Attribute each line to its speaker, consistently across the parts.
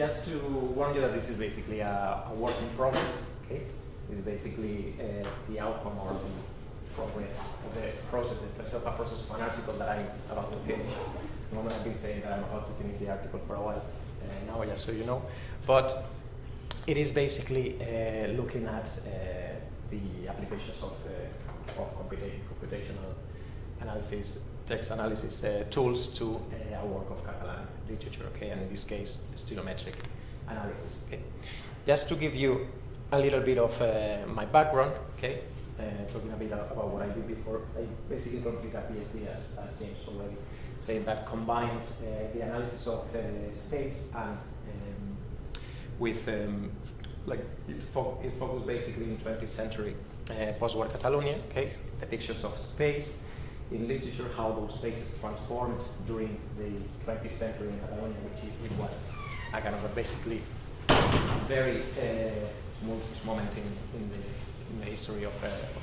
Speaker 1: just to warn you that this is basically a work in progress. Okay, it's basically the outcome or the progress of the process, especially of a process of an article that I'm about to finish. The moment I've been saying that I'm about to finish the article for a while now, just so you know. But it is basically looking at the applications of computational analysis, text analysis tools to a work of Catalan literature, okay, and in this case, stylometric analysis, okay. Just to give you a little bit of my background, okay, talking a bit about what I did before, I basically completed a PhD, as James already said, that combined the analysis of space and with, like, it focused basically in 20th century post-war Catalonia, okay, depictions of space in literature, how those spaces transformed during the 20th century in Catalonia, which it was a kind of a basically very tumultuous moment in the history of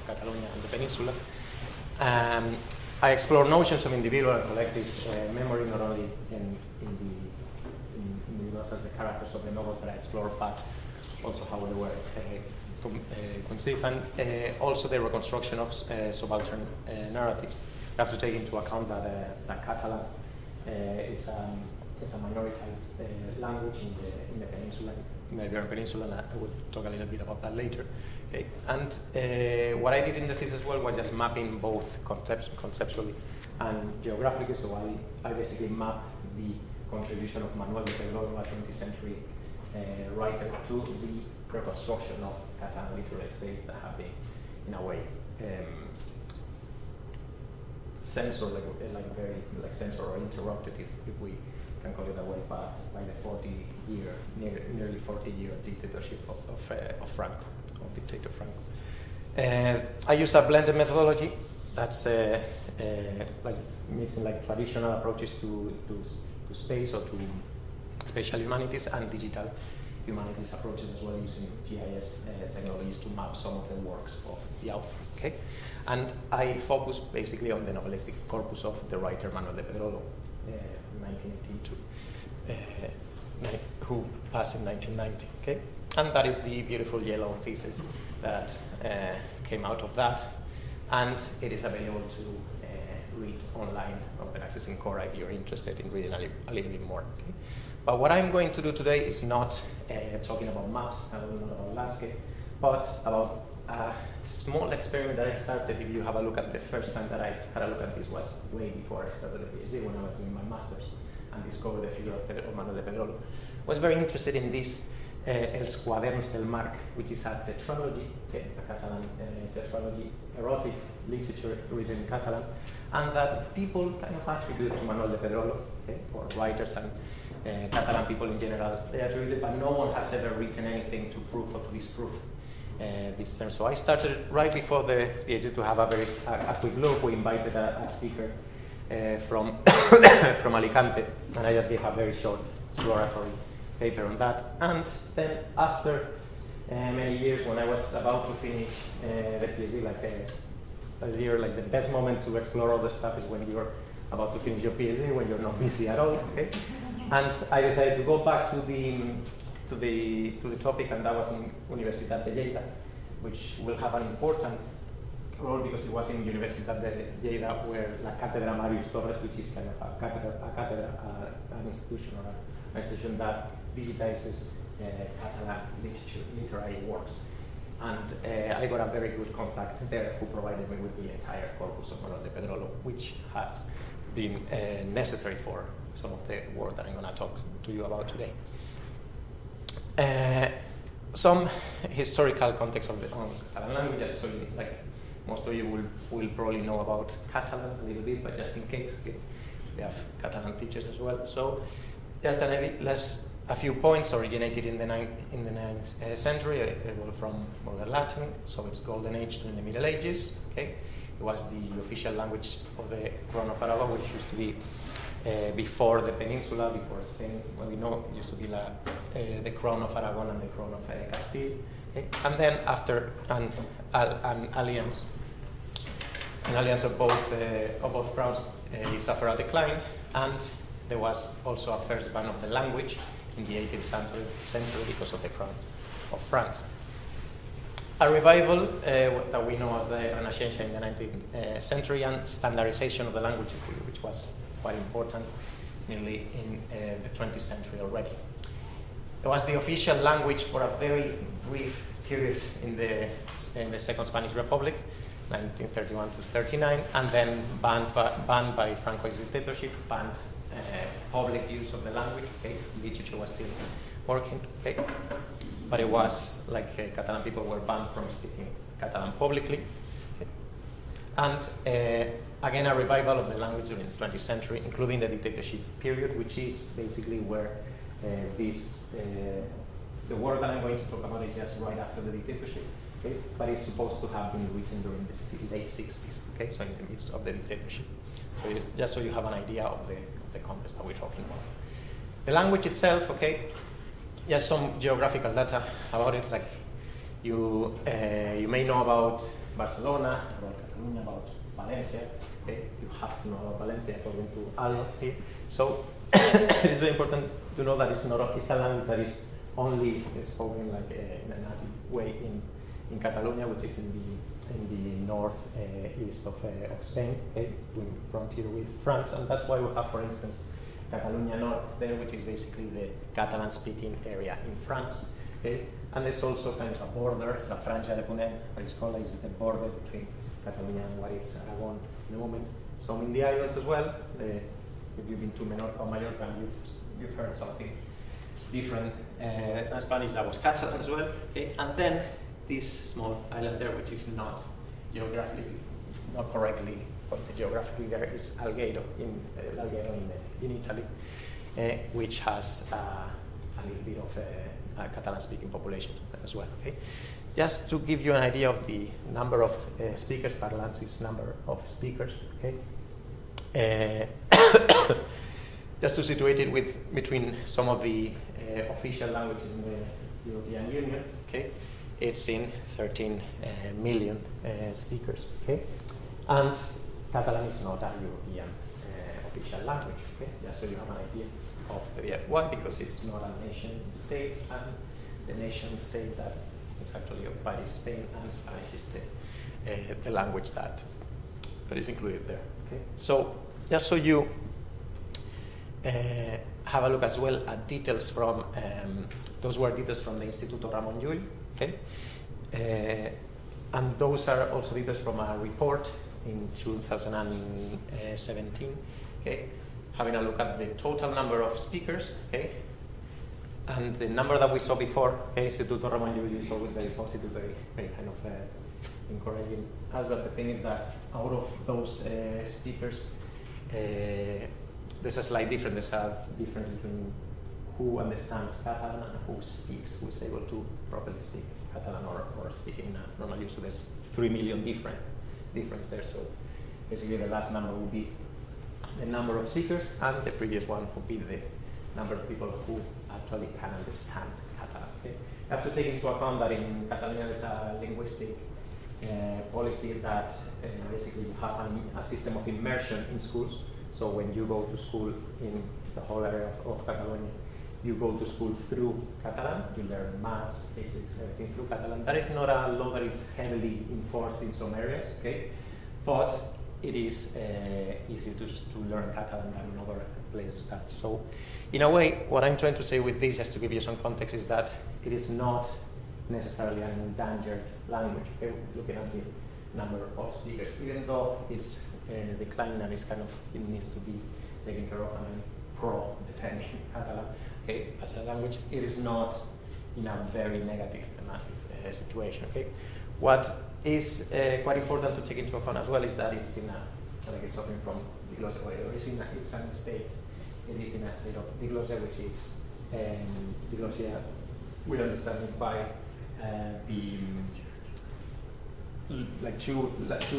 Speaker 1: Catalonia and the peninsula. I explore notions of individual and collective memory, not only in individuals as the characters of the novel that I explore, but also how they were conceived, and also the reconstruction of subaltern narratives. You have to take into account that Catalan is a minoritized language in the peninsula, in the Iberian Peninsula, and I will talk a little bit about that later. Okay. And what I did in the thesis as well was just mapping both conceptually and geographically. So I basically mapped the contribution of Manuel de Pedro, a 20th century writer, to the reconstruction of Catalan literary space that have been, in a way, censored, like very like censored or interrupted, if we can call it that way, but by the nearly 40-year dictatorship of Franco, of dictator Franco. I used a blended methodology that's like mixing like traditional approaches to space or to spatial humanities and digital humanities approaches as well, using GIS technologies to map some of the works of the author. Okay, and I focus basically on the novelistic corpus of the writer Manuel de Pedro, 1982, who passed in 1990. Okay, and that is the beautiful yellow thesis that came out of that, and it is available to read online, open access in Core if you're interested in reading a little bit more. Okay? But what I'm going to do today is not talking about maps, not about landscape, but about a small experiment that I started. If you have a look at the first time that I had a look at this was way before I started the PhD, when I was doing my master's, and discovered the figure of Pedro, Manuel de Pedro. I was very interested in this Els quaderns del Marc, which is a tetralogy, a Catalan tetralogy, erotic literature written in Catalan, and that people kind of attribute to Manuel de Pedro, okay, or writers and Catalan people in general, they attribute it, but no one has ever written anything to prove or to disprove this term. So I started right before the PhD to have a quick look. We invited a speaker from from Alicante, and I just gave a very short exploratory paper on that. And then after many years, when I was about to finish the PhD, like the best moment to explore all the stuff is when you're about to finish your PhD, when you're not busy at all. Okay, and I decided to go back to the topic, and that was in Universitat de Lleida, which will have an important role because it was in Universitat de Lleida where La Cátedra Marius Torres, which is kind of an institution or an institution that digitizes Catalan literary works. And I got a very good contact there who provided me with the entire corpus of Manuel de Pedro, which has been necessary for some of the work that I'm going to talk to you about today. Some historical context on Catalan language, so like most of you will probably know about Catalan a little bit, but just in case, okay, we have Catalan teachers as well. So just a few points. Originated in the 9th century, from modern Latin, so it's Golden Age during the Middle Ages. Okay, it was the official language of the Crown of Aragón, which used to be before the peninsula, before Spain. Well, we know it used to be the Crown of Aragon and the Crown of Castile. Okay? And then after an alliance of both crowns, it suffered a decline, and there was also a first ban of the language in the 18th century because of the crown of France. A revival that we know as the Renaissance in the 19th century, and standardization of the language, which was quite important nearly in the 20th century already. It was the official language for a very brief period in the Second Spanish Republic, 1931 to 39, and then banned by Franco's dictatorship, banned public use of the language. Okay? Literature was still working, okay? But it was like Catalan people were banned from speaking Catalan publicly. Okay? And again, a revival of the language during the 20th century, including the dictatorship period, which is basically where the work that I'm going to talk about is just right after the dictatorship, okay? But it's supposed to have been written during the late 60s, okay? So in the midst of the dictatorship. So just so you have an idea of the context that we're talking about. The language itself, okay? Just some geographical data about it, like you may know about Barcelona, about Catalunya, about Valencia, okay? You have to know about Valencia according to Allo here. So it's very important to know that it's a language that is only spoken like in a native way in Catalonia, which is in the north east of Spain, okay, in frontier with France, and that's why we have, for instance, Catalonia North there, which is basically the Catalan-speaking area in France, okay, and there's also kind of a border, La Franja de Ponent, what it's called, is the border between Catalonia and what is Aragon in the moment. Some in the islands as well. If you've been to Menorca or Mallorca, you've heard something different than Spanish that was Catalan as well. Okay? And then this small island there, which is not geographically, not correctly, but geographically there is Alghero in Italy, which has a little bit of a Catalan-speaking population as well. Okay? Just to give you an idea of the number of speakers, parlants is number of speakers. Okay? Just to situate it between some of the official languages in the European Union, okay, it's in 13 million speakers, okay, and Catalan is not a European official language, okay, just so you have an idea of why, because it's not a nation state, and the nation state that is actually occupied is Spain, and Spanish is the language that is included there, okay. So just so you have a look as well at details from, those were details from the Instituto Ramon Llull, okay? And those are also details from a report in 2017, okay? Having a look at the total number of speakers, okay? And the number that we saw before, okay, Instituto Ramon Llull is always very positive, very kind of encouraging us, but the thing is that out of those speakers, there's a slight difference. There's a difference between who understands Catalan and who speaks, who is able to properly speak Catalan or speak in normal use. So there's 3 million difference there. So basically the last number would be the number of speakers, and the previous one would be the number of people who actually can understand Catalan. Okay? You have to take into account that in Catalonia there's a linguistic policy that basically you have a system of immersion in schools. So when you go to school in the whole area of Catalonia, you go to school through Catalan, you learn maths, physics, everything through Catalan. That is not a law that is heavily enforced in some areas, okay? But it is easier to learn Catalan than in other places. So in a way, what I'm trying to say with this, just to give you some context, is that it is not necessarily an endangered language, okay? Looking at the number of speakers, even though it's declining and it's kind of, it needs to be taken care of, and I'm pro-defending Catalan, okay, as a language. It is not in a very negative and massive situation, okay. What is quite important to take into account as well is that it's in a, like it's suffering from diglossia, it's in a state, it is in a state of diglossia, which is diglossia, we understand it by like two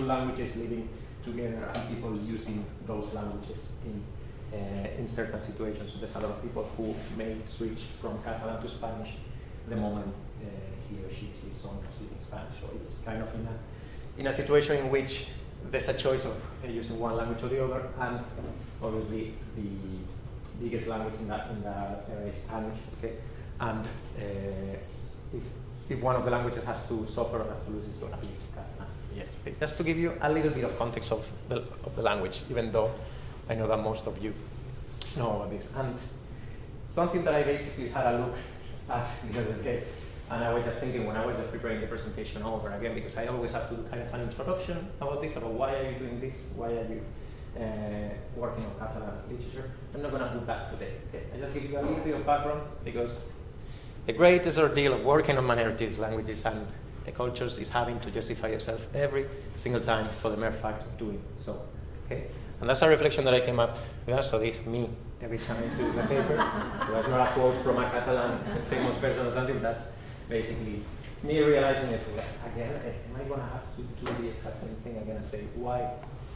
Speaker 1: languages living together and people using those languages in certain situations. So there's a lot of people who may switch from Catalan to Spanish the moment he or she sees someone speaking Spanish. So it's kind of in a situation in which there's a choice of using one language or the other, and obviously biggest language in the area is Spanish, okay? And if one of the languages has to suffer or has to lose, it's going to be Catalan. Yeah. Okay. Just to give you a little bit of context of the language, even though I know that most of you know about this. And something that I basically had a look at the other day, and I was just thinking when I was just preparing the presentation over again, because I always have to do kind of an introduction about this, about why are you doing this, why are you working on Catalan literature. I'm not going to do that today. Okay? I just give you a little bit of background, because the greatest ordeal of working on minorities, languages, and cultures is having to justify yourself every single time for the mere fact of doing so. Okay? And that's a reflection that I came up with. So this me every time I do the paper. So that's not a quote from a Catalan famous person or something. That's basically me realizing it again. Am I going to have to do the exact same thing again and say, why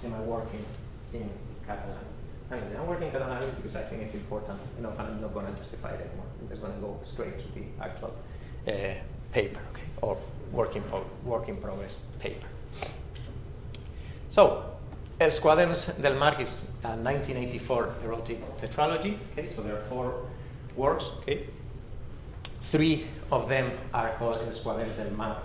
Speaker 1: am I working in Catalan? I'm working in Catalan because I think it's important enough, and I'm not going to justify it anymore. I'm just going to go straight to the actual paper, okay, or work in progress paper. So, Els Quaderns del Marc is a 1984 erotic tetralogy. Okay, so there are 4 works. Okay, 3 of them are called Els Quaderns del Marc,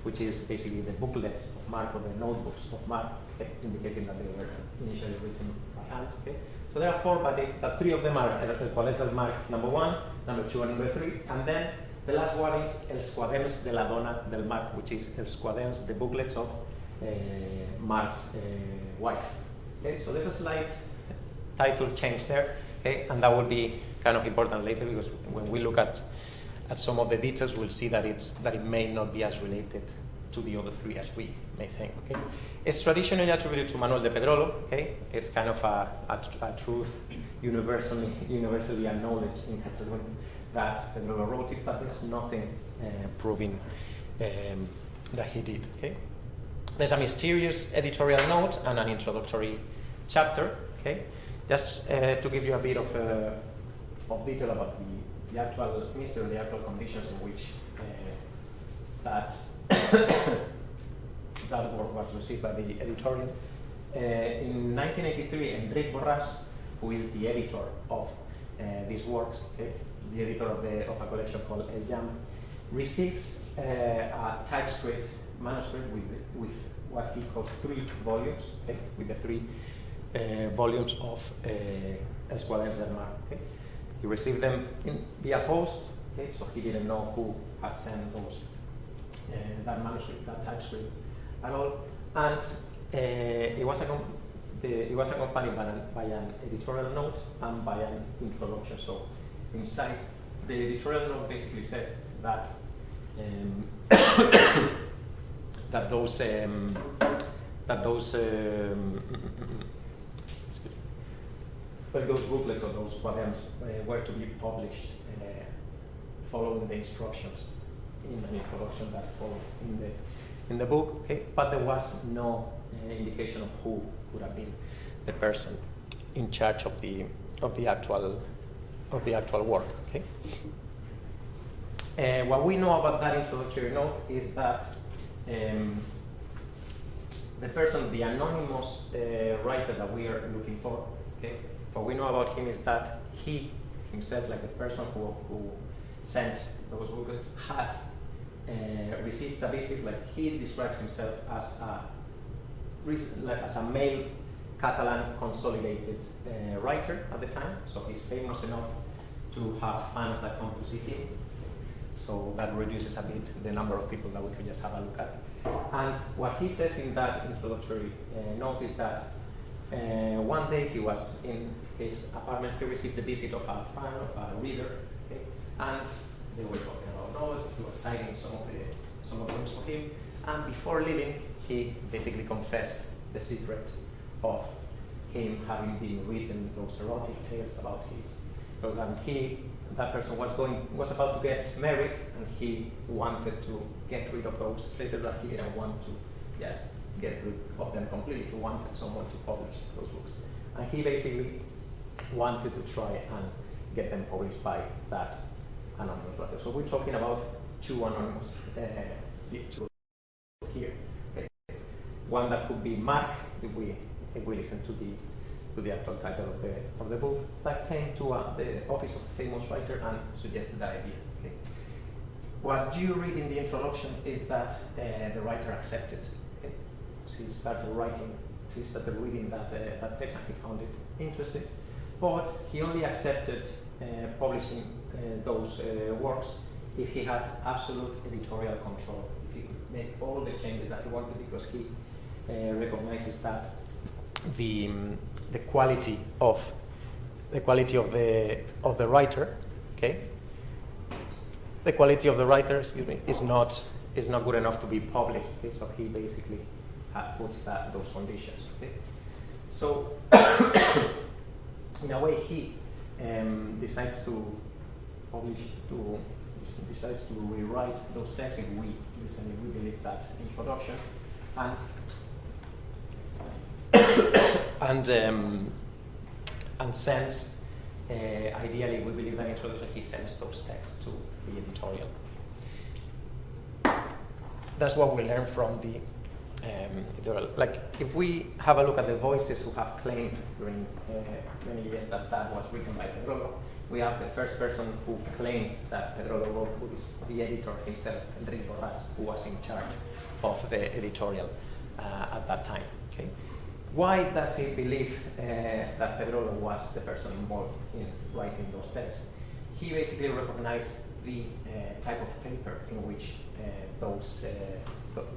Speaker 1: which is basically the booklets of Marc, or the notebooks of Marc, okay, indicating that they were initially written by hand. Okay, so there are 4, but 3 of them are Els Quaderns del Marc number 1, number 2, and number 3, and then the last one is Els Quaderns de la Dona del Marc, which is Els Quaderns, the booklets of Marc's wife. Okay, so there's a slight title change there, okay, and that will be kind of important later, because when we look at some of the details, we'll see that it may not be as related to the other 3 as we may think. Okay, it's traditionally attributed to Manuel de Pedro. Okay, it's kind of a truth universally acknowledged in Catalonia that Pedro wrote it, but there's nothing proving that he did. Okay. There's a mysterious editorial note and an introductory chapter. Okay, just to give you a bit of detail about the actual mystery, the actual conditions in which that that work was received by the editorial. In 1983, Enric Borràs, who is the editor of these works, okay, the editor of a collection called El Jam, received a typescript manuscript with what he calls 3 volumes, okay, with the 3 volumes of Els Quaderns del Marc. Okay. He received them via post, okay, so he didn't know who had sent those that manuscript, that typescript at all, and it was accompanied by an editorial note and by an introduction. So inside, the editorial note basically said that that those booklets or those quaderns were to be published following the instructions in an introduction that followed in the book. Okay, but there was no indication of who would have been the person in charge of the actual work. Okay. What we know about that introductory note is that the person, the anonymous writer that we are looking for, okay, what we know about him is that he himself, like the person who sent those booklets, had received a visit. Like, he describes himself as a male Catalan consolidated writer at the time, so he's famous enough to have fans that come to see him. So that reduces a bit the number of people that we could just have a look at. And what he says in that introductory note is that one day he was in his apartment, he received the visit of a fan, of a reader, okay? And they were talking about novels. He was citing some of them for him, and before leaving, he basically confessed the secret of him having been reading those erotic tales about his program. That person was about to get married, and he wanted to get rid of those tales, but he didn't want to just get rid of them completely. He wanted someone to publish those books, and he basically wanted to try and get them published by that anonymous writer. So we're talking about 2 anonymous two here. Okay. One that could be Marc, if we listen to to the actual title of the book, that came to the office of a famous writer and suggested that idea. Okay. What you read in the introduction is that the writer accepted. Okay. She started reading that text and he found it interesting, but he only accepted publishing those works if he had absolute editorial control, if he could make all the changes that he wanted, because he recognizes that the quality of the writer, okay, the quality of the writer, excuse me, is not good enough to be published. Okay? So he basically puts those conditions. Okay? So in a way, he decides to rewrite those texts. If we believe that introduction, and sends, ideally, we believe that introduction, he sends those texts to the editorial. That's what we learn from the editorial. Like, if we have a look at the voices who have claimed during many years that was written by Pedro, we have the first person who claims that Pedro wrote, who is the editor himself, Enrique Borràs, who was in charge of the editorial at that time. Okay. Why does he believe that Pedro was the person involved in writing those texts? He basically recognized the type of paper in which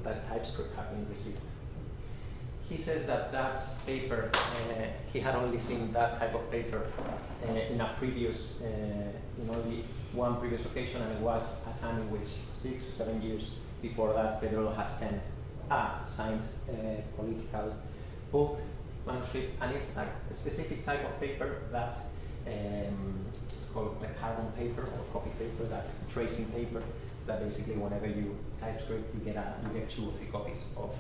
Speaker 1: that typescript had been received. He says that paper, he had only seen that type of paper in only one previous occasion, and it was a time in which 6 or 7 years before that, Pedro had sent a signed political book manuscript, and it's like a specific type of paper that it's called like carbon paper or copy paper, that tracing paper, that basically whenever you typescript, you get 2 or 3 copies of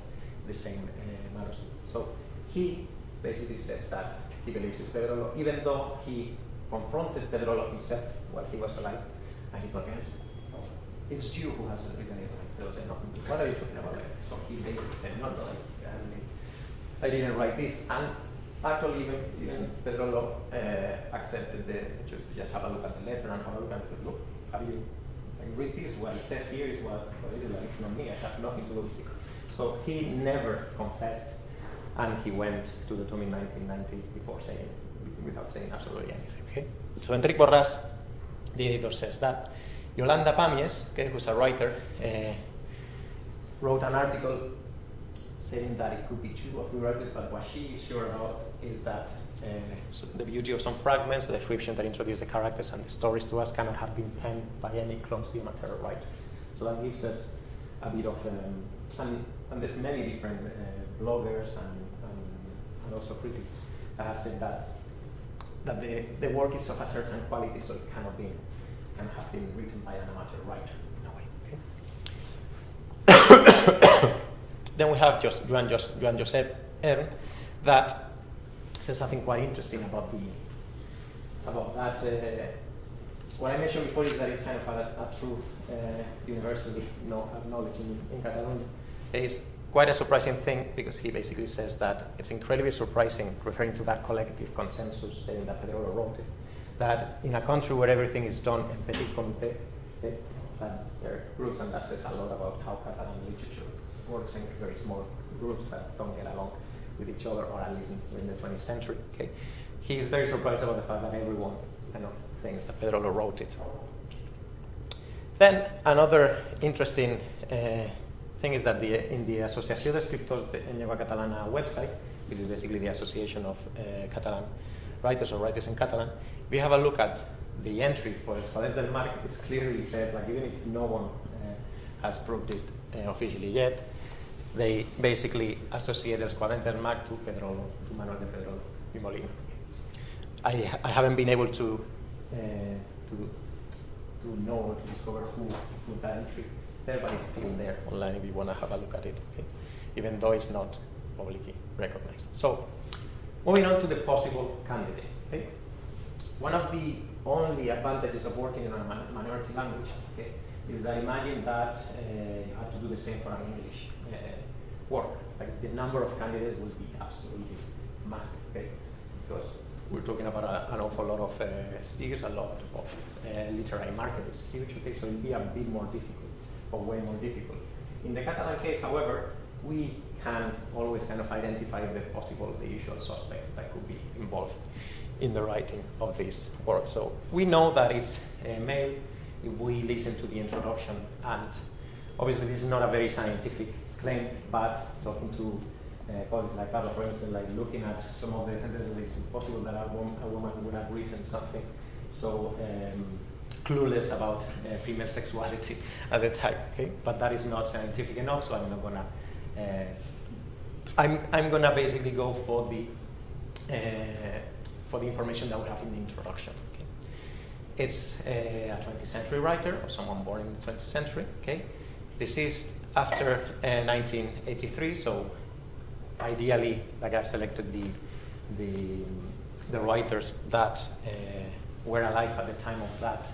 Speaker 1: the same manuscript. So he basically says that he believes it's Pedro, even though he confronted Pedro himself while he was alive, and he told him, it's you who has written it. Pedro said, no, what are you talking about? So he basically said, no, I didn't write this. And actually, even Pedro accepted just have a look at the letter and have a look and said, look, have you read this? What it says here is what it is, like, it's not me, I have nothing to do with it. So he never confessed, and he went to the tomb in 1990 without saying absolutely anything. Okay? So Enrique Borràs, the editor, says that. Yolanda Pàmies, okay, who's a writer, wrote an article saying that it could be true of rewriters, but what she is sure about is that so the beauty of some fragments, the description that introduce the characters and the stories to us, cannot have been penned by any clumsy amateur writer. So that gives us a bit of, and there's many different bloggers and also critics that have said that the work is of a certain quality, so it cannot have been written by an amateur writer in a way. Okay? Then we have Joan Josep Ern that says something quite interesting about that. What I mentioned before is that it's kind of a truth universally acknowledged in Catalonia. There is quite a surprising thing, because he basically says that it's incredibly surprising, referring to that collective consensus saying that Pedro wrote it, that in a country where everything is done in petit comité, that there are groups, and that says a lot about how Catalan literature works in very small groups that don't get along with each other, or at least in the 20th century. Okay, he's very surprised about the fact that everyone kind of thinks that Pedro wrote it. Then another interesting thing is that in the Asociació d'Escriptors en Llengua Catalana website, which is basically the association of Catalan writers or writers in Catalan, we have a look at the entry for Esquadrons del Mar. It's clearly said, like, even if no one has proved it officially yet, they basically associate El Esquadrón del Mar to Manuel de Pedro y Molina. I haven't been able to know or to discover who put that entry there, but it's still there online if you want to have a look at it, okay? Even though it's not publicly recognized. So, moving on to the possible candidates. Okay? One of the only advantages of working in a minority language, okay, is that imagine that you have to do the same for an English work. Like, the number of candidates would be absolutely massive. Okay? because we're talking about an awful lot of speakers, a lot of literary market is huge, okay, so it'll be a bit more difficult, or way more difficult. In the Catalan case, however, we can always kind of identify the usual suspects that could be involved in the writing of this work. So we know that it's male if we listen to the introduction, and obviously this is not a very scientific claim, but talking to colleagues like Pedro, for instance, like looking at some of the sentences, it's impossible that a woman would have written something so clueless about female sexuality at the time, okay? But that is not scientific enough, so I'm not gonna, I'm gonna basically go for the information that we have in the introduction, okay? It's a 20th century writer, or someone born in the 20th century, okay? This is after 1983, so ideally, like I've selected the writers that were alive at the time of that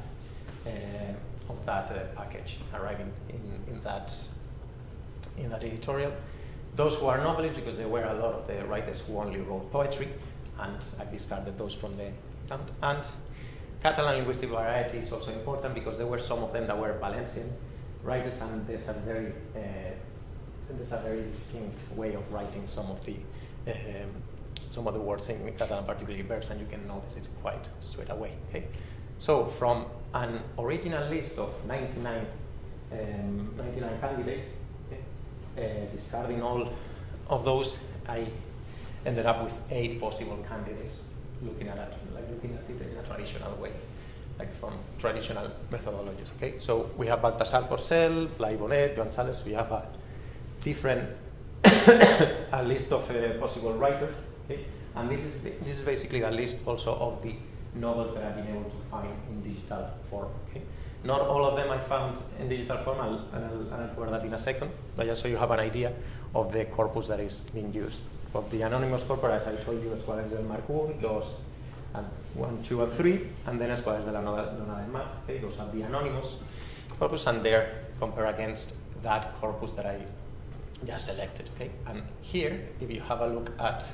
Speaker 1: package arriving in that editorial. Those who are novelists, because there were a lot of the writers who only wrote poetry, and I discarded those from the count. And Catalan linguistic variety is also important because there were some of them that were Valencian writers, and there's a very distinct way of writing some of the words in Catalan, particularly verbs, and you can notice it quite straight away. Okay, so from an original list of 99 candidates, okay, discarding all of those, I ended up with 8 possible candidates, looking at it in a traditional way, like from traditional methodologies. Okay, so we have Baltasar Porcel, Blai Bonet, Joan Sales. We have a different a list of possible writers. Okay, and this is basically a list also of the novels that I've been able to find in digital form. Okay, not all of them I found in digital form. I'll cover that in a second, but just so you have an idea of the corpus that is being used. Of the anonymous corpus, as I told you, Escuelas del Marc 1, 1, 2, and 3, and then Escuelas de la Nona del Mar. Okay, those are the anonymous corpus, and they're compared against that corpus that I just selected. Okay, and here, if you have a look at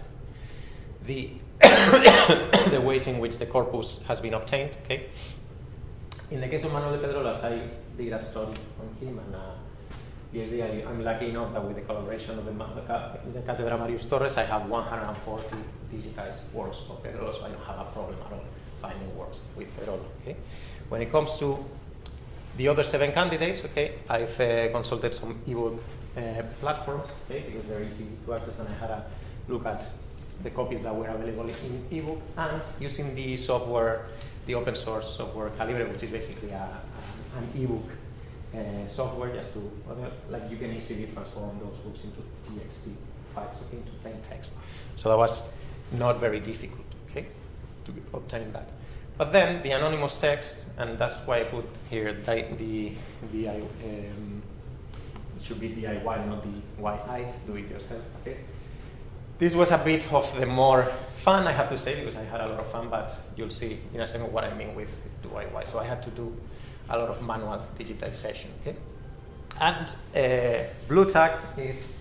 Speaker 1: the the ways in which the corpus has been obtained. Okay, in the case of Manuel de Pedro, as I did a study on him, and PhD, I'm lucky enough that with the collaboration of the Cátedra Marius Torres, I have 140 digitized works of Pedro, so I don't have a problem at all finding works with Pedro. Okay, when it comes to the other 7 candidates, okay, I've consulted some ebook platforms, okay, because they're easy to access, and I had a look at the copies that were available in ebook, and using the software, the open source software Calibre, which is basically an ebook software, just to, like, you can easily transform those books into TXT files, okay, into plain text. So that was not very difficult, okay, to obtain that. But then the anonymous text, and that's why I put here it should be DIY, not DIY, do it yourself, okay. This was a bit of the more fun, I have to say, because I had a lot of fun, but you'll see in a second what I mean with DIY. So I had to do a lot of manual digitization, okay? And blue tag is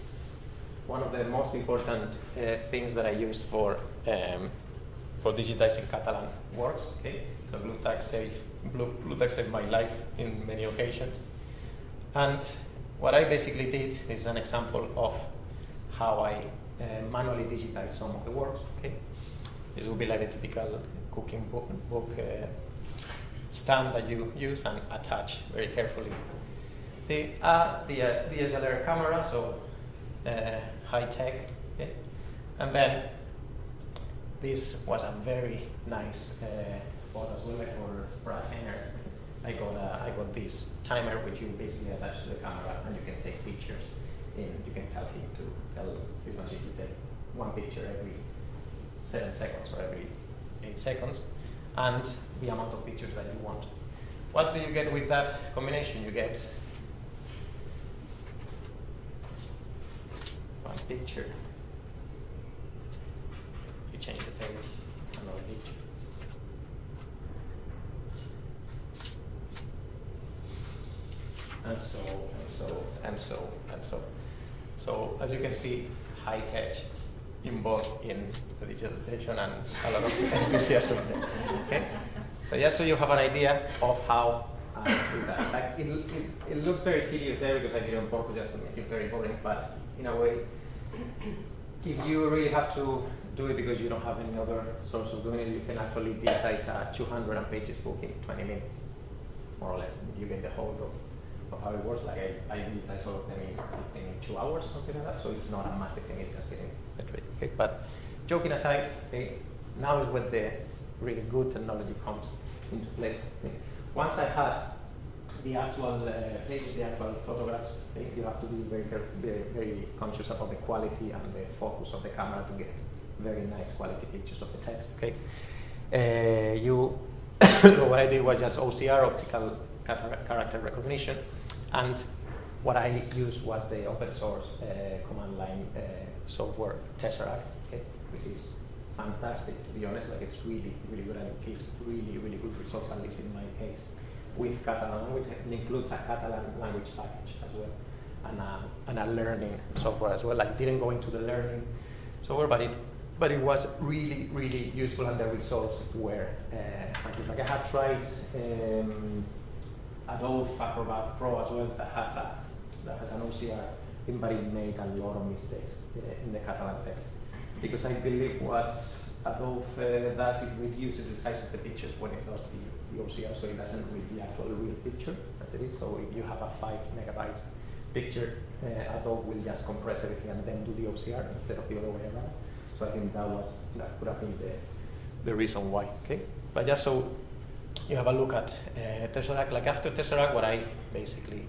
Speaker 1: one of the most important things that I use for digitizing Catalan works, okay? So blue tag saved my life in many occasions. And what I basically did is an example of how I manually digitize some of the works, okay? This would be like a typical cooking book stand that you use and attach very carefully. The DSLR camera, so high tech, okay? And then this was a very nice photo as well for a timer. I got this timer which you basically attach to the camera, and you can take pictures. You can tell this machine to take one picture every 7 seconds or every 8 seconds, and the amount of pictures that you want. What do you get with that combination? You get one picture. You change the page, another picture. And so. So as you can see, high tech involved in the digitization and a lot of enthusiasm there. Okay? So just so you have an idea of how I do that. Like it looks very tedious there because I did it on purpose just to make it very boring, but in a way, if you really have to do it because you don't have any other source of doing it, you can actually digitize a 200 pages book in 20 minutes, more or less. You get the whole of how it works. Like I digitize all of them in 2 hours or something like that, so it's not a massive thing, it's just getting the trick. Okay? But joking aside, okay, now is when the really good technology comes into place. Okay? Once I had the actual pages, the actual photographs, okay, you have to be very conscious about the quality and the focus of the camera to get very nice quality pictures of the text. Okay, what I did was just OCR, optical character recognition, and what I used was the open source command line software Tesseract, okay, which is fantastic, to be honest. Like, it's really good, and it gives really good results, at least in my case, with Catalan, which includes a Catalan language package as well, and a learning software as well. Like, didn't go into the learning software, but it was really useful, and the results were like I have tried Adobe Acrobat Pro as well, that has an OCR, but it made a lot of mistakes in the Catalan text, because I believe what Adobe does, it reduces the size of the pictures when it does the OCR, so it doesn't read the actual real picture as it is. So if you have a 5 megabytes picture, Adobe will just compress everything and then do the OCR instead of the other way around. So I think that could have been the reason why. Okay, but just so you have a look at Tesseract. Like, after Tesseract, what I basically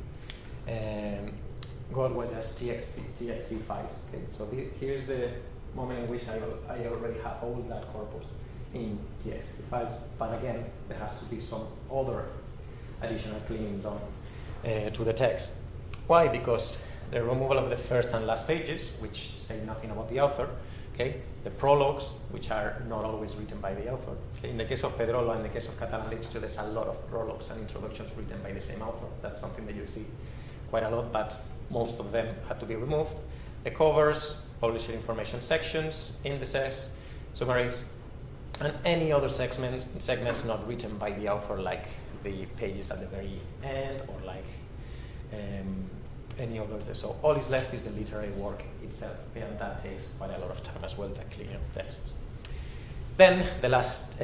Speaker 1: got was just TXT files. Okay, so here's the moment in which I already have all that corpus in TXT files. But again, there has to be some other additional cleaning done to the text. Why? Because the removal of the first and last pages, which say nothing about the author. Okay, the prologues, which are not always written by the author. Okay? In the case of Pedro, in the case of Catalan literature, there's a lot of prologues and introductions written by the same author. That's something that you see quite a lot, but most of them had to be removed. The covers, publisher information sections, indices, summaries, and any other segments not written by the author, like the pages at the very end, or like any other. So all is left is the literary work itself, and that takes quite a lot of time as well, the cleaning of texts. Then the last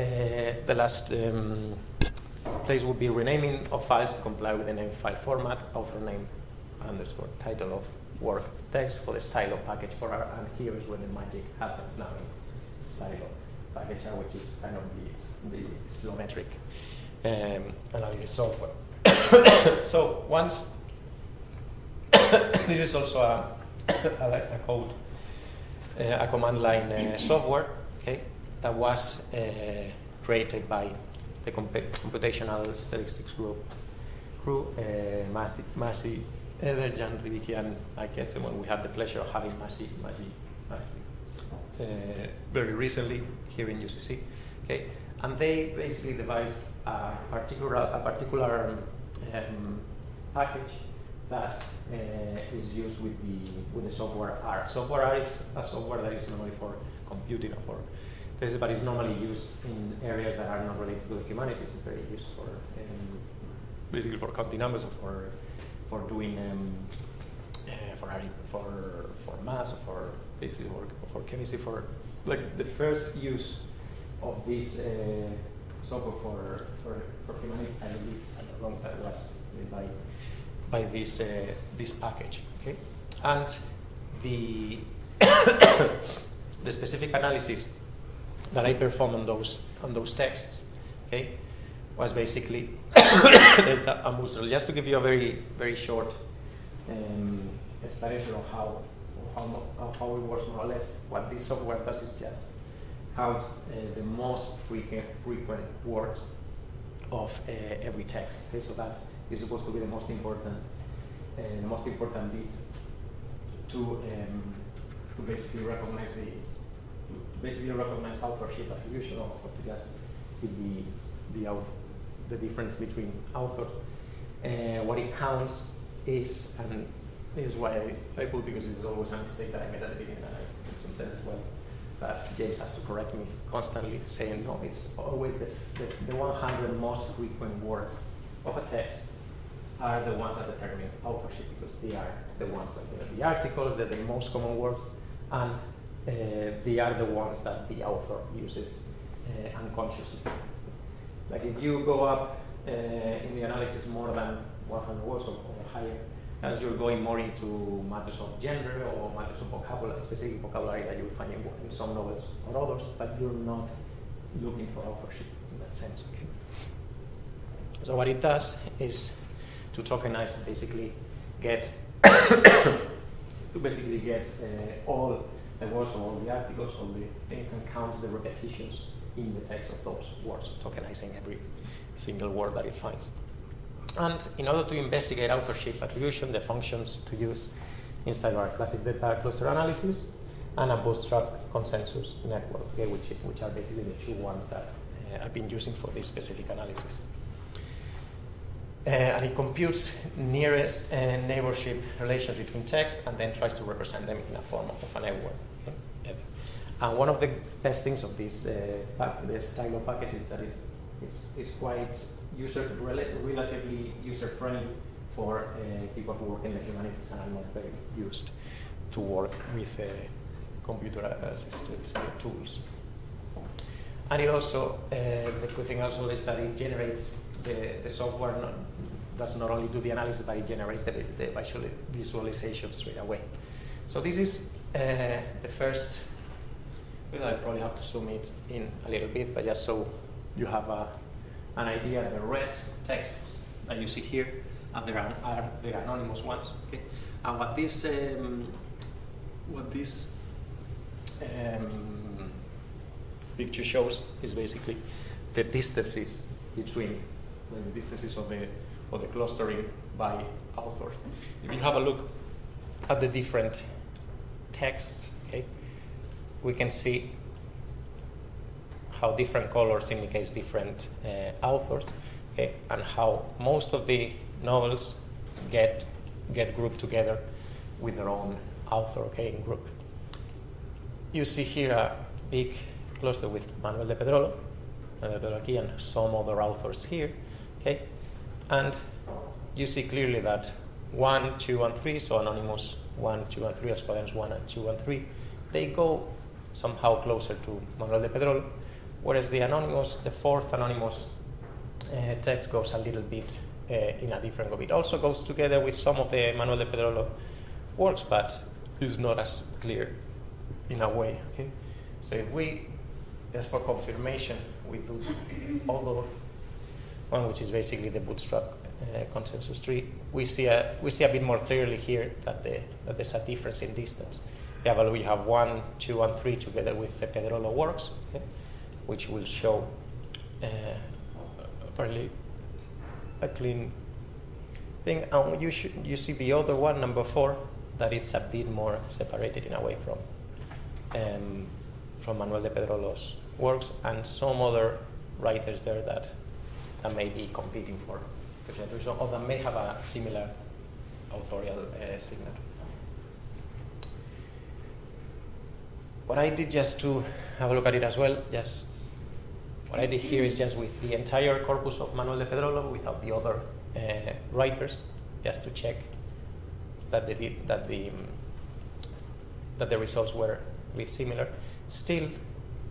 Speaker 1: place would be renaming of files to comply with the name file format, author name _ title of work text for the Stylo package for our, and here is where the magic happens now in Stylo package, which is kind of the Stylometric analysis software. So once this is also a code, a command line software, okay, that was created by the Computational Statistics crew, Masi, Eder, Jan, Ridiki, and I guess when we had the pleasure of having Masi very recently here in UCC, okay, and they basically devised a particular package that is used with the software R. Software R is a software that is normally for computing or for this, but it's normally used in areas that are not related to the humanities. It's very used for basically for counting numbers, or for doing for maths, or for physics, or for chemistry. For like the first use of this software for humanities, I believe, at the long time was by this package, okay, and the the specific analysis that I performed on those texts, okay, was basically just to give you a very short explanation of how it works, more or less. What this software does is just counts the most frequent words of every text. Okay, so that is supposed to be the most important bit to basically recognize authorship attribution, or to just see the difference between authors. What it counts is why I put, because this is always a mistake that I made at the beginning, and I put some there as well. But James has to correct me constantly, saying no, it's always the 100 most frequent words of a text are the ones that determine authorship, because they are the ones that are the articles, they're the most common words, and they are the ones that the author uses unconsciously. Like if you go up in the analysis more than 100 words or higher, as you're going more into matters of gender or matters of vocabulary, specific vocabulary that you'll find in some novels or others, but you're not looking for authorship in that sense. Okay. So what it does is to tokenize, basically get all the words of all the articles, all the things, and counts the repetitions in the text of those words, tokenizing every single word that it finds. And in order to investigate authorship attribution, the functions to use in Stylo are classic data cluster analysis and a bootstrap consensus network, okay, which are basically the two ones that I've been using for this specific analysis. And it computes nearest neighborship relations between text and then tries to represent them in a form of a network. Okay? And one of the best things of this the Stylo package is that it's quite relatively user-friendly for people who work in the humanities and are not very used to work with computer-assisted tools. And it also, the good thing also is that it generates the software does not only do the analysis, but it generates the visualization straight away. So this is the first. Well, I probably have to zoom it in a little bit, but just so you have an idea. The red texts that you see here, and there are the anonymous ones. Okay, and what this picture shows is basically the distances between the distances of the clustering by authors. If you have a look at the different texts, okay, we can see how different colors indicates different authors, okay, and how most of the novels get grouped together with their own author, okay, in group. You see here a big cluster with Manuel de Pedro, and some other authors here, okay, and you see clearly that 1, 2, and 3, so anonymous 1, 2, and 3, Esquadrons 1, and 2, and 3, they go somehow closer to Manuel de Pedro, whereas the anonymous, the fourth anonymous text goes a little bit in a different group. It also goes together with some of the Manuel de Pedro works, but is not as clear in a way. Okay, so if we, just for confirmation, we do other one, which is basically the bootstrap consensus tree, we see a bit more clearly here that there's a difference in distance. We have 1, 2, and 3 together with the Pedrolo works, okay, which will show fairly a clean thing. And you see the other one, number 4, that it's a bit more separated in a way from Manuel de Pedrolo's works and some other writers there that may be competing for the attribution, or that may have a similar authorial signature. What I did, just to have a look at it as well, what I did here is just with the entire corpus of Manuel de Pedrolo without the other writers, just to check that the results were a bit similar. Still,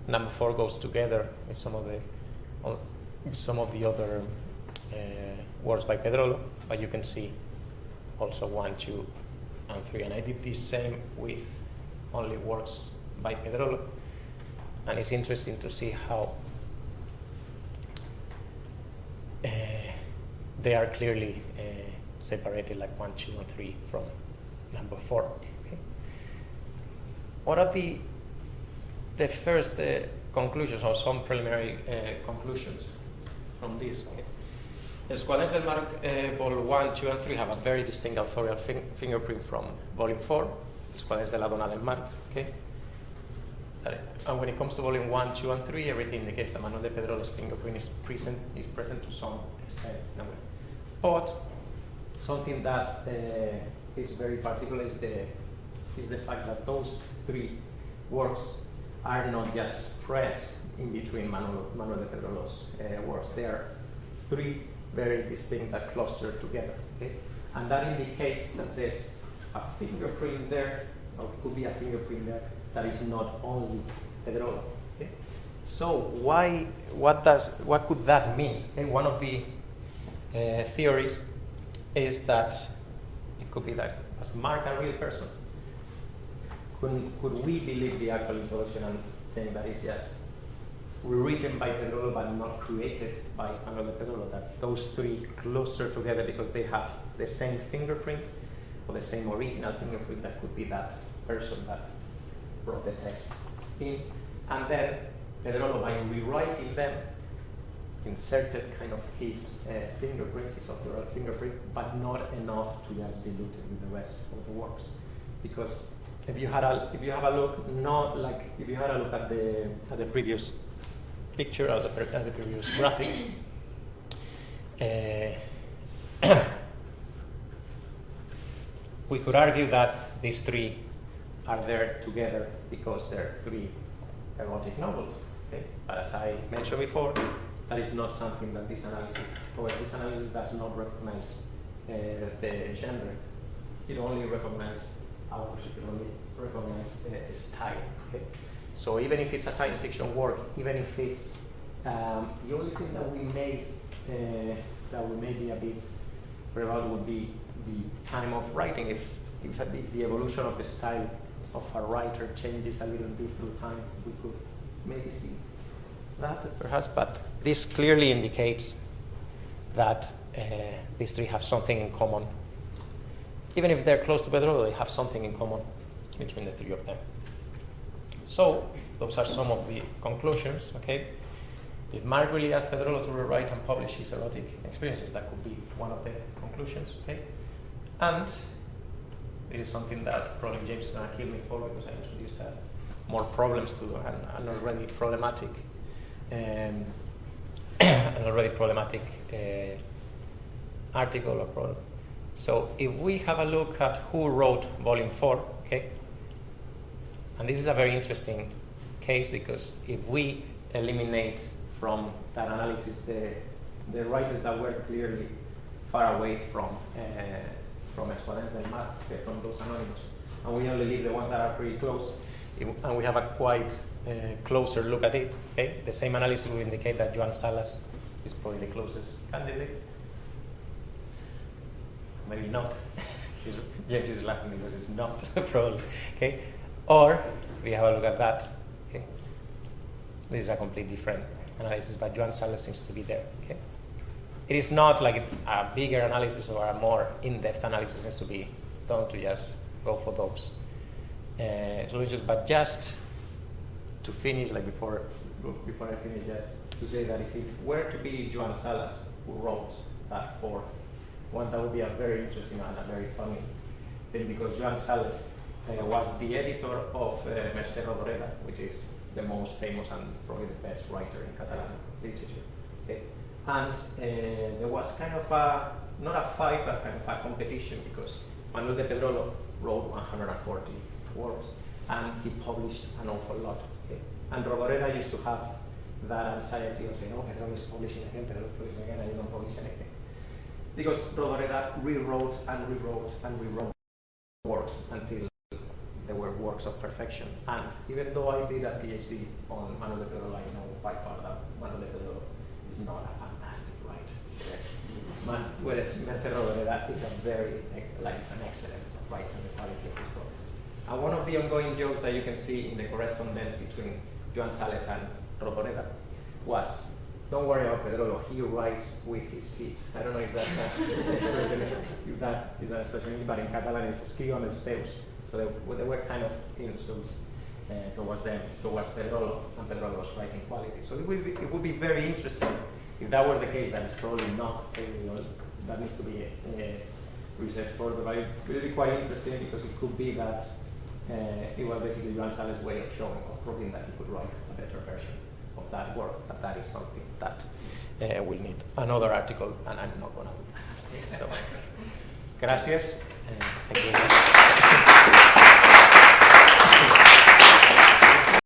Speaker 1: number 4 goes together with some of the other works by Pedrolo, but you can see also 1, 2, and 3. And I did the same with only works by Pedrolo, and it's interesting to see how they are clearly separated, like 1, 2, and 3 from number 4. Okay. What are the first conclusions, or some preliminary conclusions from this? Okay. Escuadras del Mar Vol 1, 2, and 3 have a very distinct authorial fingerprint from Volume 4, Escuadras de la Dona del Mar. Okay. And when it comes to Volume 1, 2, and 3, everything indicates that Manuel de Pedrolo's fingerprint is present to some extent. But something that is very particular is the fact that those 3 works are not just spread in between Manuel de Pedro's works. They are three very distinct that cluster together. Okay? And that indicates that there's a fingerprint there, or could be a fingerprint there, that is not only Pedro. Okay? So what could that mean? And one of the theories is that it could be that as Mark a real person. Could we believe the actual introduction and think that is just rewritten by Pedro but not created by Manuel de Pedro, that those three cluster together because they have the same fingerprint or the same original fingerprint that could be that person that brought the texts in. And then Pedro, by rewriting them, inserted kind of his fingerprint, his authorial fingerprint, but not enough to just dilute it with the rest of the works. Because if you have a look, not like if you had a look at the previous picture or at the previous graphic, we could argue that these three are there together because they're three erotic novels. Okay? But as I mentioned before, that is not something that this analysis does not recognize the genre. It only recognizes authors, it only recognizes style. Okay? So even if it's a science fiction work, even if it's the only thing that we may be a bit about would be the time of writing. If the evolution of the style of a writer changes a little bit through time, we could maybe see that perhaps, but this clearly indicates that these three have something in common. Even if they're close to Pedro, they have something in common between the three of them. So those are some of the conclusions. Okay, did Mark really ask Pedro to rewrite and publish his erotic experiences? That could be one of the conclusions. Okay, and it is something that probably James is going to kill me for because I introduced more problems to an already problematic. Article or problem. So if we have a look at who wrote volume 4, okay, and this is a very interesting case because if we eliminate from that analysis the writers that were clearly far away from Exponents del Mar, okay, from those anonymous, and we only leave the ones that are pretty close, and we have a quite closer look at it, okay? The same analysis will indicate that Joan Salas is probably the closest candidate. Maybe not. James is laughing because it's not, probably, okay? Or we have a look at that, okay? This is a completely different analysis, but Joan Salas seems to be there, okay? It is not like a bigger analysis or a more in-depth analysis has to be done to just go for those solutions, but just to finish, like before I finish, just to say that if it were to be Joan Salas who wrote that fourth one, that would be a very interesting and a very funny thing, because Joan Salas was the editor of Mercè Rodoreda, which is the most famous and probably the best writer in Catalan literature. Okay? And there was kind of not a fight, but kind of a competition, because Manuel de Pedro wrote 140 works, and he published an awful lot. Okay? And Rodoreda used to have that anxiety of saying, oh, Pedro is publishing again, Pedro is publishing again, and you don't publish anything. Because Rodoreda rewrote and rewrote and rewrote works until they were works of perfection. And even though I did a PhD on Manuel de Pedro, I know by far that Manuel de Pedro is not a fantastic writer. Whereas Mercè Rodoreda is an excellent writer in the quality of his works. And one of the ongoing jokes that you can see in the correspondence between Joan Salas and Rodoreda was, don't worry about Pedro, he writes with his feet. I don't know if that's if that is an expression, but in Catalan it's escriu amb els peus. So they were kind of insults towards them, towards Pedro and Pedro's writing quality. So it would be very interesting if that were the case. That is probably not. That needs to be researched further. But it would be quite interesting because it could be that it was basically Joan Salas' way of showing or proving that he could write a better version of that work. But that is something that will need another article, and I'm not going to do that. So, gracias. Thank you.